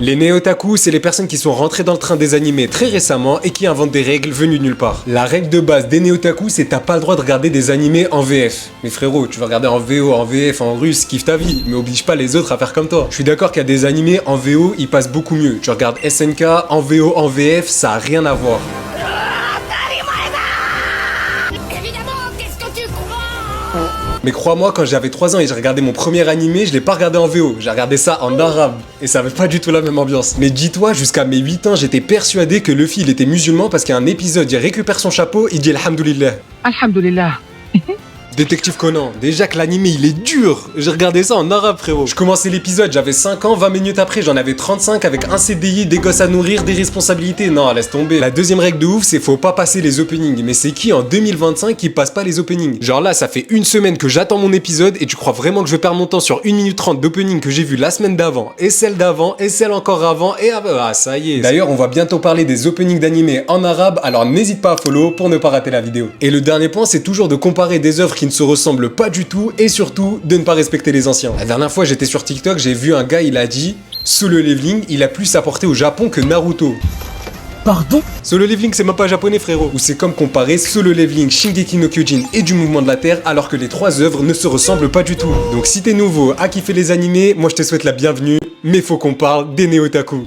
Les néotaku, c'est les personnes qui sont rentrées dans le train des animés très récemment et qui inventent des règles venues de nulle part. La règle de base des néotaku, c'est t'as pas le droit de regarder des animés en VF. Mais frérot, tu vas regarder en VO, en VF, en russe, kiffe ta vie, mais oblige pas les autres à faire comme toi. Je suis d'accord qu'il y a des animés en VO, ils passent beaucoup mieux. Tu regardes SNK, en VO, en VF, ça a rien à voir. Mais crois-moi, quand j'avais 3 ans et j'ai regardé mon premier animé, je l'ai pas regardé en VO, j'ai regardé ça en arabe. Et ça avait pas du tout la même ambiance. Mais dis-toi, jusqu'à mes 8 ans, j'étais persuadé que Luffy il était musulman parce qu'il y a un épisode, il récupère son chapeau, il dit Alhamdulillah. Alhamdulillah. Détective Conan, déjà que l'animé il est dur. J'ai regardé ça en arabe frérot. Je commençais l'épisode, j'avais 5 ans, 20 minutes après j'en avais 35 avec un CDI, des gosses à nourrir, des responsabilités. Non, laisse tomber. La deuxième règle de ouf, c'est faut pas passer les openings. Mais c'est qui en 2025 qui passe pas les openings? Genre là, ça fait une semaine que j'attends mon épisode et tu crois vraiment que je vais perdre mon temps sur 1 minute 30 d'opening que j'ai vu la semaine d'avant, et celle d'avant, et celle encore avant, et ah ça y est. D'ailleurs, on va bientôt parler des openings d'animé en arabe, alors n'hésite pas à follow pour ne pas rater la vidéo. Et le dernier point, c'est toujours de comparer des œuvres qui ne se ressemblent pas du tout et surtout de ne pas respecter les anciens. La dernière fois, j'étais sur TikTok, j'ai vu un gars, il a dit Solo Leveling, il a plus apporté au Japon que Naruto. Pardon? Solo Leveling, c'est même pas japonais, frérot. Ou c'est comme comparer Solo Leveling, Shingeki no Kyojin et du Mouvement de la Terre, alors que les 3 œuvres ne se ressemblent pas du tout. Donc si t'es nouveau à kiffer les animés, moi je te souhaite la bienvenue, mais faut qu'on parle des néotaku.